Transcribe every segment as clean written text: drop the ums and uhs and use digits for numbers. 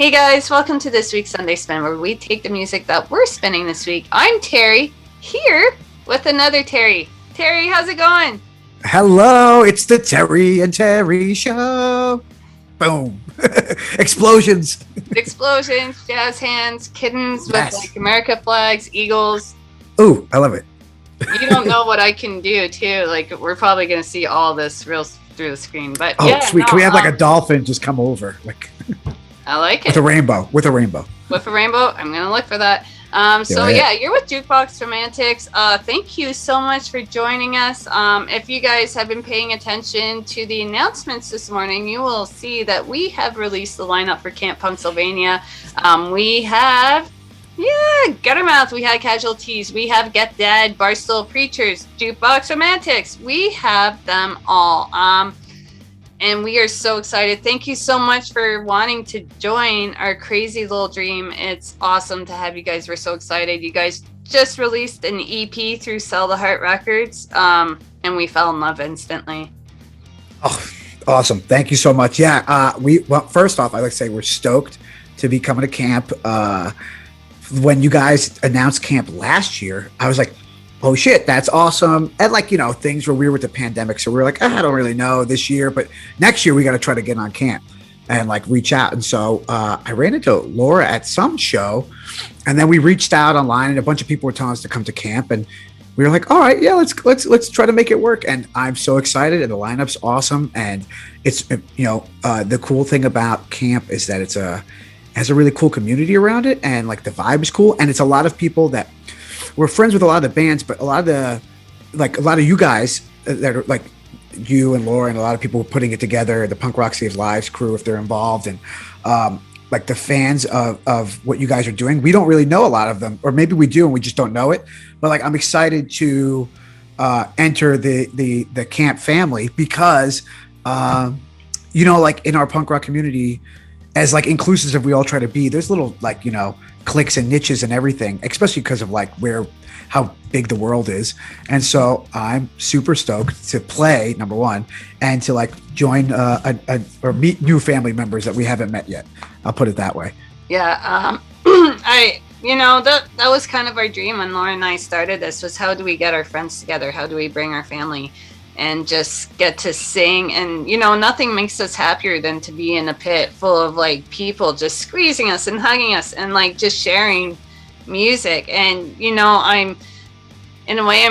Hey guys, welcome to this week's Sunday Spin, where we take the music that we're spinning this week. I'm Terry, here with another Terry. Terry, how's it going? Hello, it's the Terry and Terry show. Boom. Explosions. Explosions, jazz hands, kittens Yes. with like America flags, eagles. Ooh, I love it. You don't know what I can do too. Like we're probably gonna see all this real through the screen. But Oh, yeah, sweet. Can we have like a dolphin just come over? Like I like it. with a rainbow. With a rainbow. With a rainbow, I'm gonna look for that. You're with Jukebox Romantics. Thank you so much for joining us. If you guys have been paying attention to the announcements this morning, you will see that we have released the lineup for Camp Punksylvania. We have, Guttermouth, we had Casualties, we have Get Dead, Barstool Preachers, Jukebox Romantics. We have them all. And we are so excited. Thank you so much for wanting to join our crazy little dream. It's awesome to have you guys. We're so excited. You guys just released an EP through Sell the Heart Records, and we fell in love instantly. Oh, awesome. Thank you so much. Yeah, first off, I'd like to say we're stoked to be coming to camp. When you guys announced camp last year, I was like, oh shit, that's awesome. And things were weird with the pandemic. So we were like, I don't really know this year, but next year we got to try to get on camp and reach out. And so I ran into Laura at some show, and then we reached out online, and a bunch of people were telling us to come to camp, and we were like, all right, yeah, let's try to make it work. And I'm so excited, and the lineup's awesome. And it's, the cool thing about camp is that has a really cool community around it, and the vibe is cool. And it's a lot of people that we're friends with, a lot of the bands, but a lot of you guys that are like you and Laura and a lot of people putting it together, the Punk Rock Saves Lives crew, if they're involved, and the fans of what you guys are doing. We don't really know a lot of them, or maybe we do and we just don't know it. But I'm excited to enter the camp family because in our punk rock community, as inclusive as we all try to be, there's little cliques and niches and everything, especially because of how big the world is. And so I'm super stoked to play, number one, and to join or meet new family members that we haven't met yet. I'll put it that way. Yeah, that was kind of our dream when Laura and I started this, was how do we get our friends together? How do we bring our family and just get to sing? And nothing makes us happier than to be in a pit full of people just squeezing us and hugging us and just sharing music. And I'm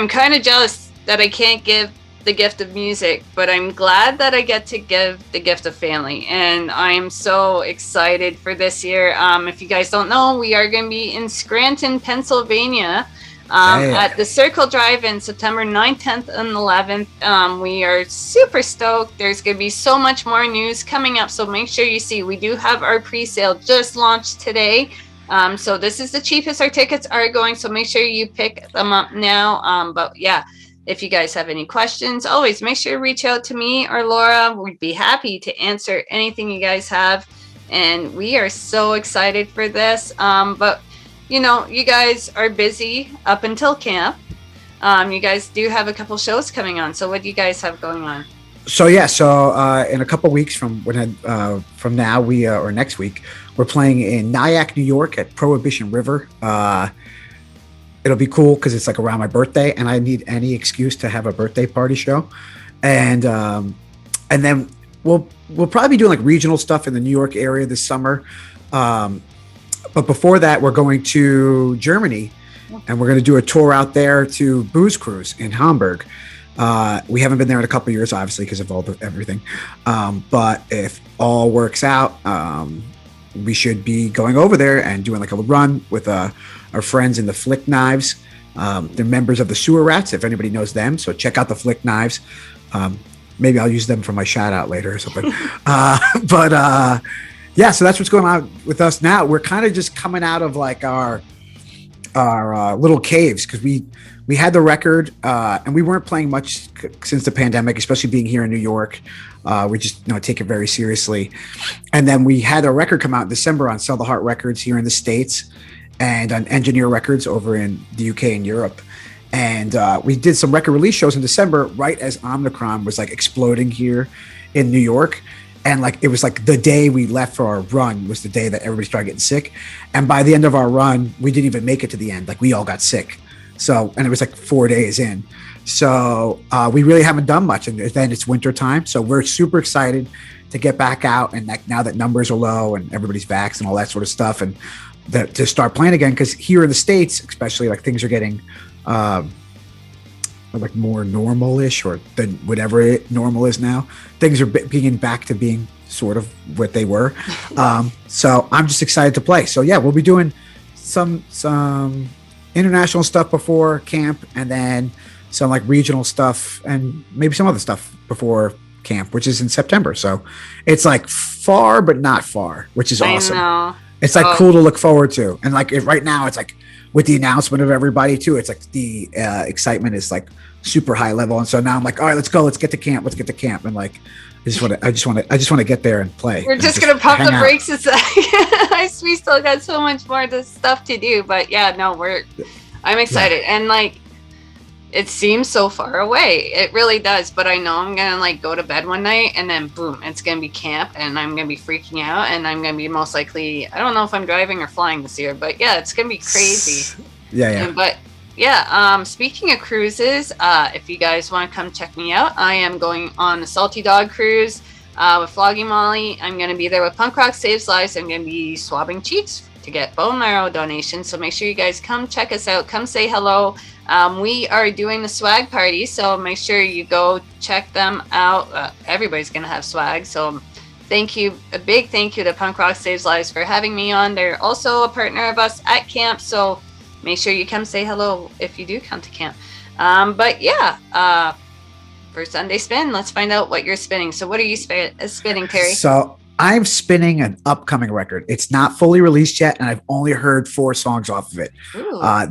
kind of jealous that I can't give the gift of music, but I'm glad that I get to give the gift of family. And I am so excited for this year. If you guys don't know, we are going to be in Scranton, Pennsylvania, at the Circle Drive-In, September 9th, 10th, and 11th. We are super stoked. There's going to be so much more news coming up, so make sure you see. We do have our pre-sale just launched today. So this is the cheapest our tickets are going, so make sure you pick them up now. But yeah, if you guys have any questions, always make sure to reach out to me or Laura. We'd be happy to answer anything you guys have. And we are so excited for this. But you guys are busy up until camp. You guys do have a couple shows coming on. So what do you guys have going on? So in a couple weeks from now, or next week, we're playing in Nyack, New York at Prohibition River. It'll be cool because it's around my birthday, and I need any excuse to have a birthday party show. And then we'll probably be doing regional stuff in the New York area this summer. But before that, we're going to Germany, and we're going to do a tour out there to Booze Cruise in Hamburg. We haven't been there in a couple of years, obviously, because of everything. But if all works out, we should be going over there and doing a run with our friends in the Flick Knives. They're members of the Sewer Rats, if anybody knows them. So check out the Flick Knives. Maybe I'll use them for my shout out later or something. Yeah, so that's what's going on with us now. We're kind of just coming out of our little caves, because we had the record and we weren't playing much since the pandemic, especially being here in New York. We just take it very seriously. And then we had a record come out in December on Sell the Heart Records here in the States, and on Engineer Records over in the UK and Europe. And we did some record release shows in December, right as Omicron was exploding here in New York. And like it was like the day we left for our run was the day that everybody started getting sick. And by the end of our run, we didn't even make it to the end. Like we all got sick. So, and it was like 4 days in. So we really haven't done much. And then it's winter time. So we're super excited to get back out. And like now that numbers are low and everybody's vaxxed and all that sort of stuff, and to start playing again. Because here in the States, especially, like things are getting like more normal-ish, or than whatever normal is now. Things are being back to being sort of what they were. So I'm just excited to play. So yeah, we'll be doing some international stuff before camp, and then some like regional stuff, and maybe some other stuff before camp, which is in September. So it's like far but not far, which is awesome. I know. It's like cool to look forward to. And like right now, it's like with the announcement of everybody too, it's like the excitement is like super high level. And so now I'm like, all right, let's go. Let's get to camp. And like, I just want to get there and play. We're just going to pump the brakes a sec. We still got so much more stuff to do, but yeah, no, I'm excited. Yeah. And like, it seems so far away. It really does. But I know I'm going to like go to bed one night and then boom, it's going to be camp, and I'm going to be freaking out, and I'm going to be most likely, I don't know if I'm driving or flying this year, but yeah, it's going to be crazy. Yeah. But yeah, speaking of cruises, if you guys want to come check me out, I am going on the Salty Dog cruise with Floggy Molly. I'm going to be there with Punk Rock Saves Lives. I'm going to be swabbing cheeks to get bone marrow donations. So make sure you guys come check us out. Come say hello. We are doing the swag party, so make sure you go check them out. Everybody's going to have swag. So a big thank you to Punk Rock Saves Lives for having me on. They're also a partner of us at camp. So make sure you come say hello if you do come to camp. But yeah, for Sunday Spin, let's find out what you're spinning. So what are you spinning, Terry? So I'm spinning an upcoming record. It's not fully released yet, and I've only heard 4 songs off of it.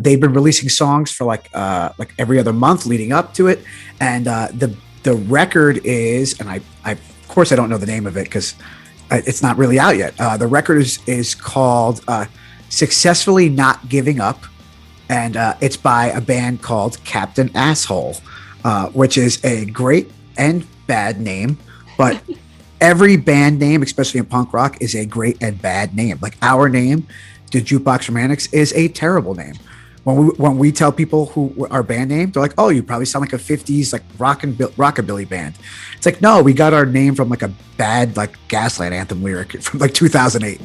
They've been releasing songs for like every other month leading up to it. And the record is, and I of course I don't know the name of it because it's not really out yet. The record is called Successfully Not Giving Up. And it's by a band called Captain Asshole, which is a great and bad name. But every band name, especially in punk rock, is a great and bad name. Like our name, the Jukebox Romantics, is a terrible name. When we tell people who our band name, they're like, "Oh, you probably sound like a '50s like rockabilly band." It's like, no, we got our name from like a bad like Gaslight Anthem lyric from like 2008.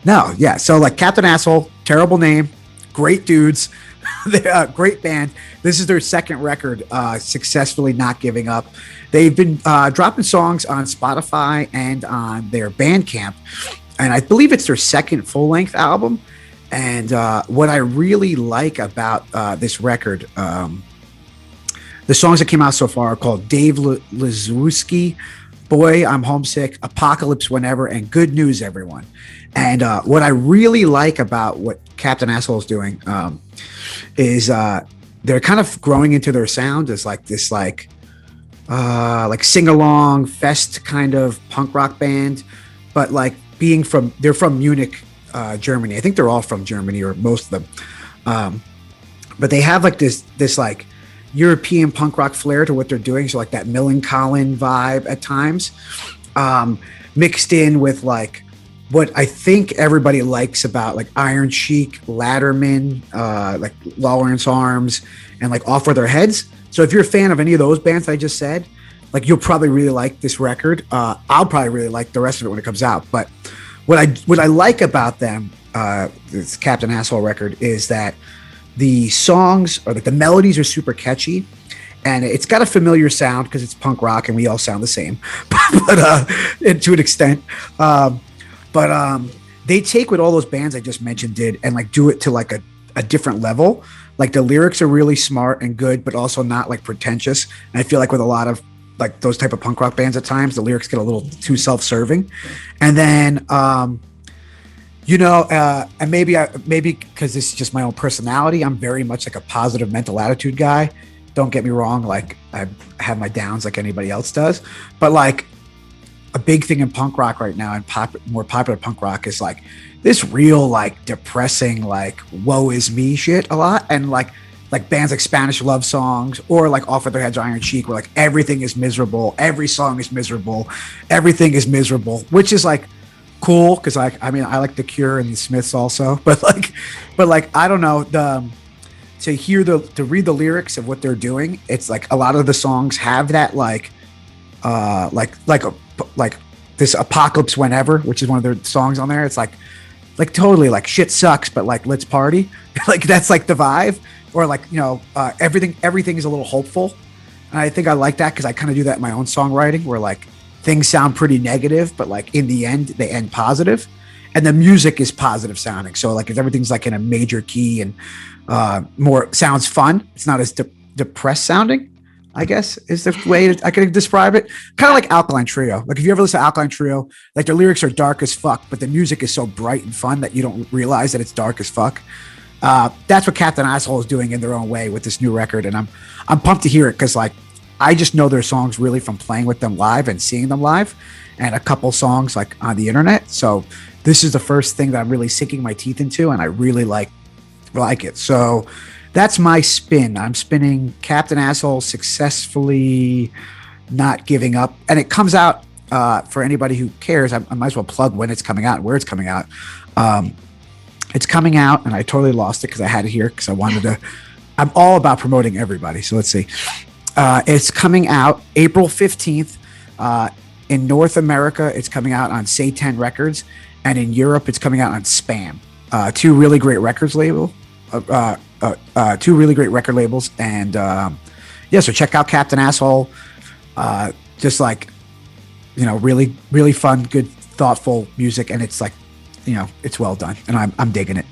No, yeah. So like Captain Asshole, terrible name, great dudes. They're a great band. This is their second record, Successfully Not Giving Up. They've been dropping songs on Spotify and on their Bandcamp, and I believe it's their second full-length album. And what I really like about this record, the songs that came out so far are called Dave Lizewski, Boy, I'm Homesick, Apocalypse Whenever, and Good News, Everyone. And what I really like about what Captain Asshole is doing is they're kind of growing into their sound as like this like sing-along fest kind of punk rock band, but like they're from Munich, Germany. I think they're all from Germany, or most of them. But they have like this like European punk rock flair to what they're doing. So like that Millencolin vibe at times, mixed in with like what I think everybody likes about like Iron Chic, Ladderman, like Lawrence Arms, and like Off With Their Heads. So if you're a fan of any of those bands I just said, like you'll probably really like this record. I'll probably really like the rest of it when it comes out. But what I like about them, this Captain Asshole record, is that the songs or like the melodies are super catchy, and it's got a familiar sound because it's punk rock and we all sound the same, but to an extent. But they take what all those bands I just mentioned did and like do it to like a different level. Like the lyrics are really smart and good, but also not like pretentious. And I feel like with a lot of like those type of punk rock bands at times, the lyrics get a little too self-serving. And then, and maybe because this is just my own personality, I'm very much like a positive mental attitude guy. Don't get me wrong. Like I have my downs like anybody else does, but like a big thing in punk rock right now and more popular punk rock is like this real like depressing like woe is me shit a lot, and like like bands like Spanish Love Songs or like Off With Their Heads Iron Cheek, where like everything is miserable, every song is miserable, everything is miserable, which is like cool because like I mean I like The Cure and the Smiths also, but like I don't know, the to read the lyrics of what they're doing, it's like a lot of the songs have that like this Apocalypse Whenever, which is one of their songs on there. It's like totally like shit sucks, but like let's party. Like that's like the vibe. Or like, you know, everything is a little hopeful. And I think I like that because I kind of do that in my own songwriting where like things sound pretty negative, but like in the end, they end positive. And the music is positive sounding. So like if everything's like in a major key and more sounds fun, it's not as depressed sounding, I guess is the way I could describe it. Kind of like Alkaline Trio. Like if you ever listen to Alkaline Trio, like their lyrics are dark as fuck, but the music is so bright and fun that you don't realize that it's dark as fuck. That's what Captain Asshole is doing in their own way with this new record, and I'm pumped to hear it because like I just know their songs really from playing with them live and seeing them live, and a couple songs like on the internet. So this is the first thing that I'm really sinking my teeth into, and I really like it. So that's my spin. I'm spinning Captain Asshole Successfully Not Giving Up, and it comes out for anybody who cares. I might as well plug when it's coming out and where it's coming out. It's coming out, and I totally lost it because I had it here because I wanted to. I'm all about promoting everybody. So let's see. It's coming out April 15th. In North America, it's coming out on Say 10 Records, and in Europe, it's coming out on Spam. Two really great records label. Two really great record labels, and yeah. So check out Captain Asshole. Just like, you know, really, really fun, good, thoughtful music, and it's like, you know, it's well done, and I'm digging it.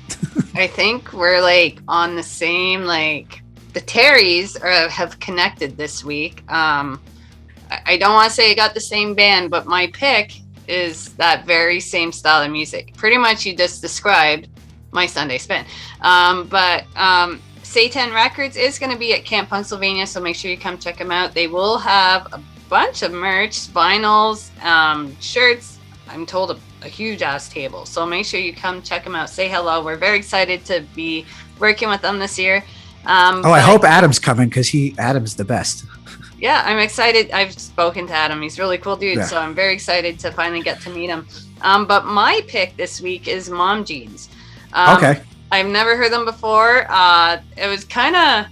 I think we're like on the same, like the Terrys have connected this week. I don't want to say I got the same band, but my pick is that very same style of music. Pretty much you just described my Sunday spin. But Say 10 Records is going to be at Camp Punksylvania, so make sure you come check them out. They will have a bunch of merch, vinyls, shirts. I'm told a huge ass table, so make sure you come check them out, say hello. We're very excited to be working with them this year. I hope Adam's coming because Adam's the best. Yeah, I'm excited. I've spoken to Adam. He's a really cool dude, yeah. So I'm very excited to finally get to meet him. But my pick this week is Mom Jeans. Okay. I've never heard them before. It was kind of,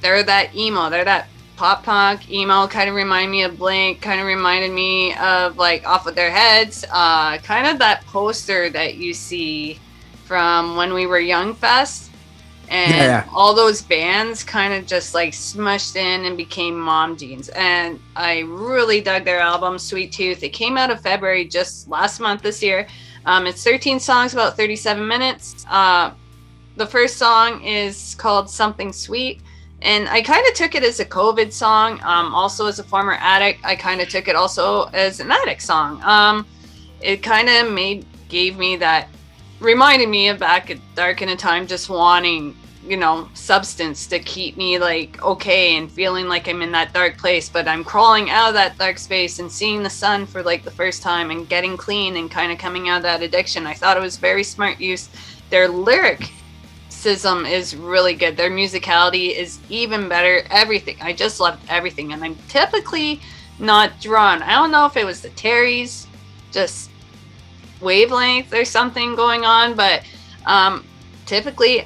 they're that emo, they're that pop punk emo, kind of remind me of Blink, kind of reminded me of like Off With Their Heads, kind of that poster that you see from When We Were Young Fest. And all those bands kind of just like smushed in and became Mom Jeans. And I really dug their album, Sweet Tooth. It came out of February, just last month this year. It's 13 songs, about 37 minutes. The first song is called Something Sweet. And I kind of took it as a COVID song. Also as a former addict, I kind of took it also as an addict song. It kind of reminded me of back at Dark in a Time, just wanting, you know, substance to keep me like okay and feeling like I'm in that dark place, but I'm crawling out of that dark space and seeing the sun for like the first time and getting clean and kind of coming out of that addiction. I thought it was very smart use. Their lyricism is really good. Their musicality is even better. Everything. I just loved everything. And I'm typically not drawn. I don't know if it was the Terrys, just wavelength or something going on, but typically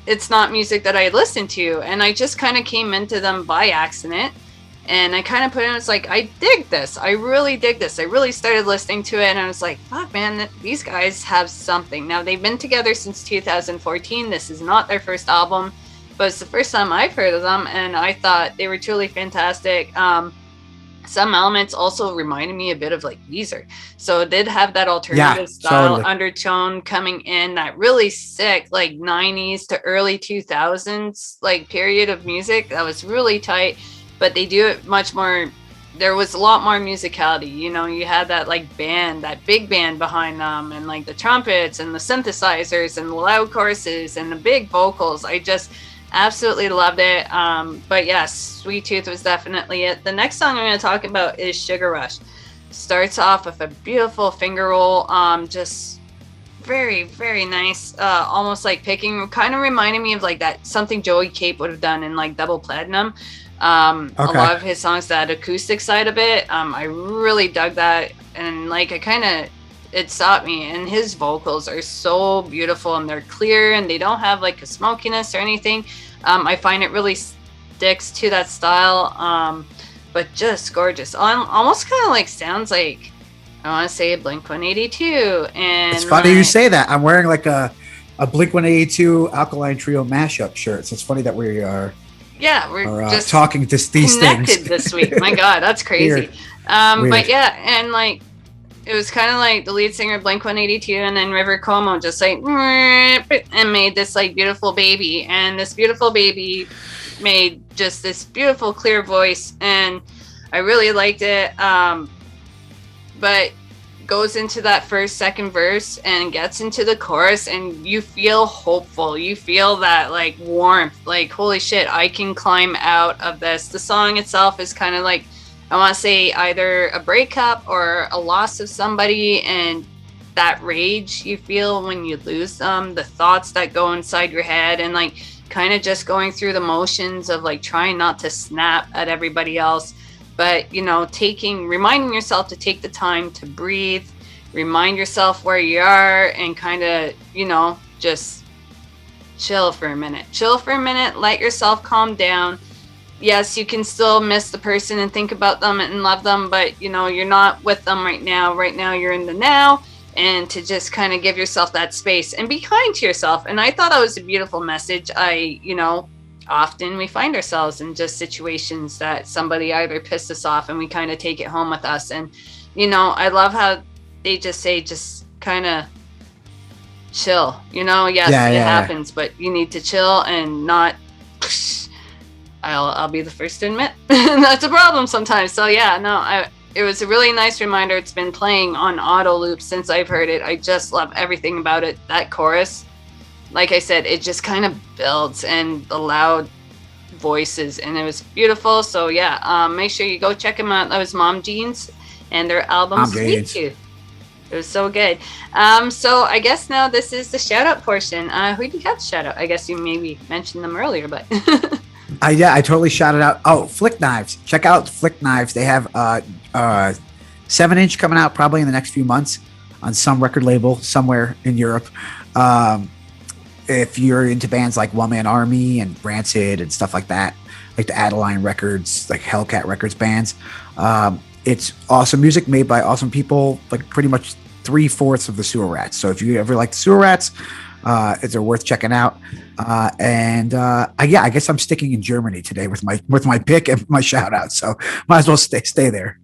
it's not music that I listen to, and I just kind of came into them by accident, and I kind of put in, it's like, I dig this, I really dig this. I really started listening to it, and I was like, fuck man, these guys have something. Now they've been together since 2014. This is not their first album, but it's the first time I've heard of them, and I thought they were truly fantastic. Some elements also reminded me a bit of like Weezer. So it did have that alternative style undertone coming in, that really sick like 90s to early 2000s like period of music that was really tight, but they do it much more. There was a lot more musicality, you know, you had that like band, that big band behind them, and like the trumpets and the synthesizers and the loud choruses and the big vocals. I just absolutely loved it. But yes, Sweet Tooth was definitely it. The next song I'm going to talk about is Sugar Rush. Starts off with a beautiful finger roll, just very, very nice. Almost like picking, kind of reminded me of like that something Joey Cape would have done in like Double Platinum. A lot of his songs, that acoustic side of it, I really dug that, and like it stopped me. And his vocals are so beautiful, and they're clear, and they don't have like a smokiness or anything. I find it really sticks to that style, but just gorgeous. Almost kind of like sounds like, I want to say, Blink-182. And it's funny you say that. I'm wearing like a Blink-182 Alkaline Trio mashup shirt. So it's funny that we are. Yeah, we're just talking to these connected things this week. My God, that's crazy. Weird. But yeah, and like it was kind of like the lead singer of Blink-182 and then River Como just like and made this like beautiful baby, and this beautiful baby made just this beautiful clear voice, and I really liked it. But goes into that second verse and gets into the chorus, and you feel hopeful. You feel that like warmth, like holy shit, I can climb out of this. The song itself is kind of like, I want to say, either a breakup or a loss of somebody, and that rage you feel when you lose them, the thoughts that go inside your head, and like kind of just going through the motions of like trying not to snap at everybody else. But, you know, reminding yourself to take the time to breathe, remind yourself where you are, and kind of, you know, just chill for a minute. Let yourself calm down. Yes, you can still miss the person and think about them and love them, but, you know, you're not with them right now. Right now, you're in the now, and to just kind of give yourself that space and be kind to yourself. And I thought that was a beautiful message. Often we find ourselves in just situations that somebody either pissed us off and we kind of take it home with us. And, you know, I love how they just say, just kind of chill, you know, yes, it happens, but you need to chill and not, I'll be the first to admit that's a problem sometimes. So yeah, no, it was a really nice reminder. It's been playing on auto loop since I've heard it. I just love everything about it. That chorus, like I said, it just kind of builds, and the loud voices, and it was beautiful. So yeah, make sure you go check them out. That was Mom Jeans, and their album Sweet Tooth. It was so good. So I guess now this is the shout out portion. Who do you have to shout out? I guess you maybe mentioned them earlier, but I totally shouted out. Oh, Flick Knives. Check out Flick Knives. They have 7-inch coming out probably in the next few months on some record label somewhere in Europe. If you're into bands like One Man Army and Rancid and stuff like that, like the Adeline Records, like Hellcat Records bands, it's awesome music made by awesome people, like pretty much 3/4 of the Sewer Rats. So if you ever like the Sewer Rats, they're worth checking out. I guess I'm sticking in Germany today with my pick and my shout out. So might as well stay there.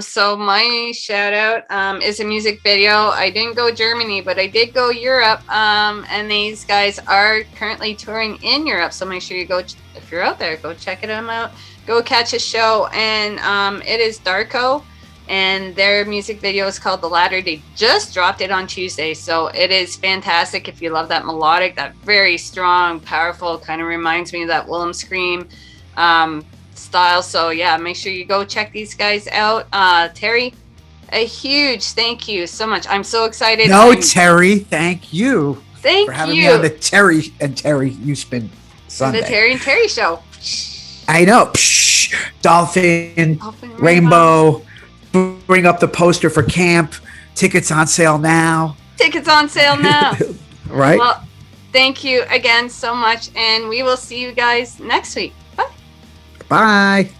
So my shout out is a music video. I didn't go Germany, but I did go Europe. And these guys are currently touring in Europe. So make sure you go, if you're out there, go check them out. Go catch a show. And it is Darko, and their music video is called The Ladder. They just dropped it on Tuesday. So it is fantastic if you love that melodic, that very strong, powerful, kind of reminds me of that Willem Scream style. So yeah, make sure you go check these guys out. Terry, a huge thank you so much. I'm so excited. Terry, thank you for having me on the Terry and Terry You Spin Sunday. The Terry and Terry show. I know. Psh, Dolphin, Rainbow. Bring up the poster for camp. Tickets on sale now. Right? Well, thank you again so much, and we will see you guys next week. Bye.